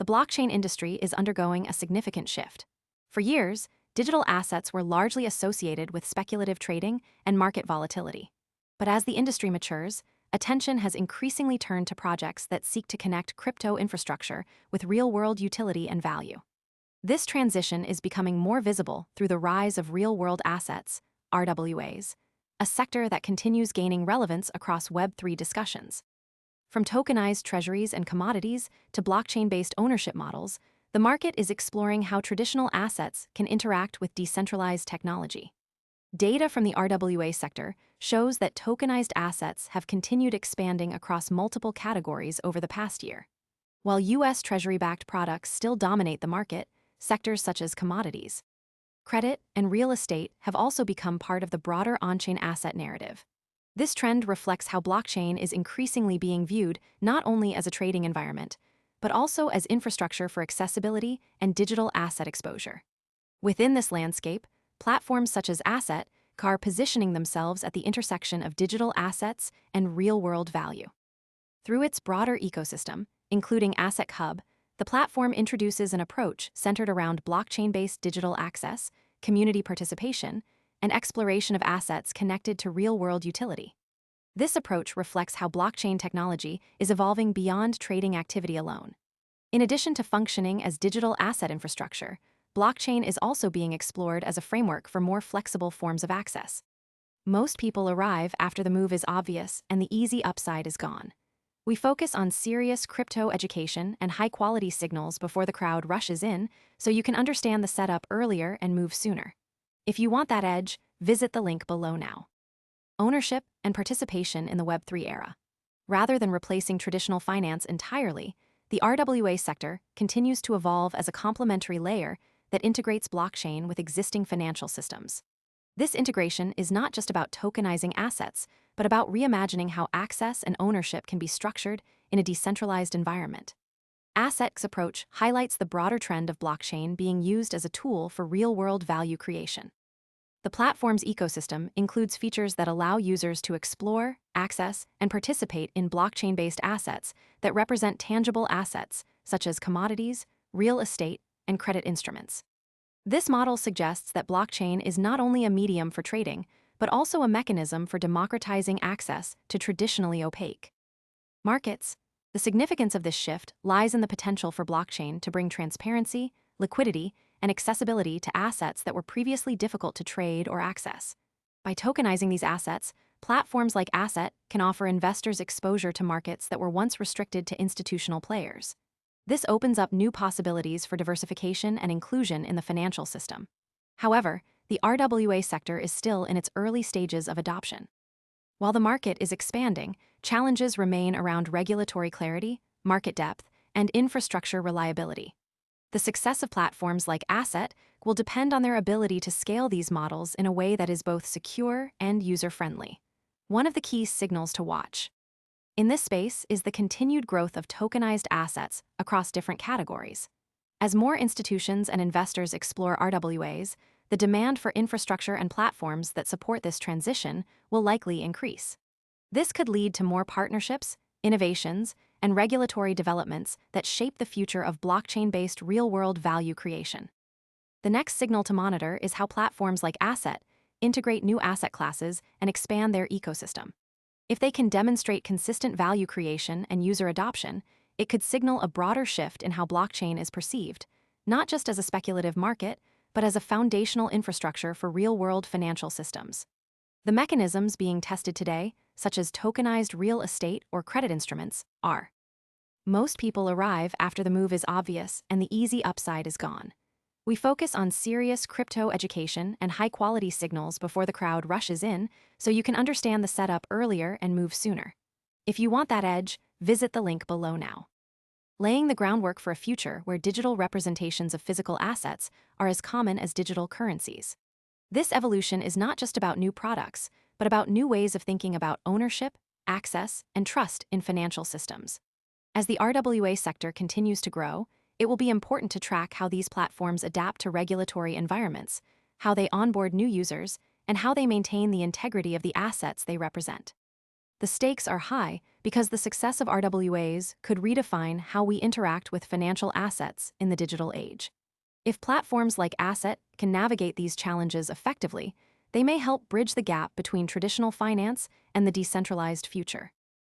the blockchain industry is undergoing a significant shift. For years, digital assets were largely associated with speculative trading and market volatility. But as the industry matures, attention has increasingly turned to projects that seek to connect crypto infrastructure with real-world utility and value. This transition is becoming more visible through the rise of real-world assets, RWAs, a sector that continues gaining relevance across Web3 discussions. From tokenized treasuries and commodities to blockchain-based ownership models, the market is exploring how traditional assets can interact with decentralized technology. Data from the RWA sector shows that tokenized assets have continued expanding across multiple categories over the past year. While U.S. Treasury-backed products still dominate the market, sectors such as commodities, credit, and real estate have also become part of the broader on-chain asset narrative. This trend reflects how blockchain is increasingly being viewed not only as a trading environment, but also as infrastructure for accessibility and digital asset exposure. Within this landscape, platforms such as AsetQu are positioning themselves at the intersection of digital assets and real-world value. Through its broader ecosystem, including AsetQu, the platform introduces an approach centered around blockchain-based digital access, community participation, and exploration of assets connected to real-world utility. This approach reflects how blockchain technology is evolving beyond trading activity alone. In addition to functioning as digital asset infrastructure, blockchain is also being explored as a framework for more flexible forms of access. Most people arrive after the move is obvious and the easy upside is gone. We focus on serious crypto education and high-quality signals before the crowd rushes in, so you can understand the setup earlier and move sooner. If you want that edge, visit the link below now. Ownership and participation in the Web3 era. Rather than replacing traditional finance entirely, the RWA sector continues to evolve as a complementary layer that integrates blockchain with existing financial systems. This integration is not just about tokenizing assets, but about reimagining how access and ownership can be structured in a decentralized environment. AsetQ's approach highlights the broader trend of blockchain being used as a tool for real-world value creation. The platform's ecosystem includes features that allow users to explore, access, and participate in blockchain-based assets that represent tangible assets, such as commodities, real estate, and credit instruments. This model suggests that blockchain is not only a medium for trading, but also a mechanism for democratizing access to traditionally opaque markets. The significance of this shift lies in the potential for blockchain to bring transparency, liquidity, and accessibility to assets that were previously difficult to trade or access. By tokenizing these assets, platforms like AsetQu can offer investors exposure to markets that were once restricted to institutional players. This opens up new possibilities for diversification and inclusion in the financial system. However, the RWA sector is still in its early stages of adoption. While the market is expanding, challenges remain around regulatory clarity, market depth, and infrastructure reliability. The success of platforms like AsetQu will depend on their ability to scale these models in a way that is both secure and user-friendly. One of the key signals to watch in this space is the continued growth of tokenized assets across different categories. As more institutions and investors explore RWAs, the demand for infrastructure and platforms that support this transition will likely increase. This could lead to more partnerships, innovations, and regulatory developments that shape the future of blockchain-based real-world value creation. The next signal to monitor is how platforms like AsetQu integrate new asset classes and expand their ecosystem. If they can demonstrate consistent value creation and user adoption, it could signal a broader shift in how blockchain is perceived, not just as a speculative market, but as a foundational infrastructure for real-world financial systems. The mechanisms being tested today, such as tokenized real estate or credit instruments, are. Most people arrive after the move is obvious and the easy upside is gone. We focus on serious crypto education and high-quality signals before the crowd rushes in, so you can understand the setup earlier and move sooner. If you want that edge, visit the link below now. Laying the groundwork for a future where digital representations of physical assets are as common as digital currencies. This evolution is not just about new products, but about new ways of thinking about ownership, access, and trust in financial systems. As the RWA sector continues to grow, it will be important to track how these platforms adapt to regulatory environments, how they onboard new users, and how they maintain the integrity of the assets they represent. The stakes are high because the success of RWAs could redefine how we interact with financial assets in the digital age. If platforms like Asset can navigate these challenges effectively, they may help bridge the gap between traditional finance and the decentralized future.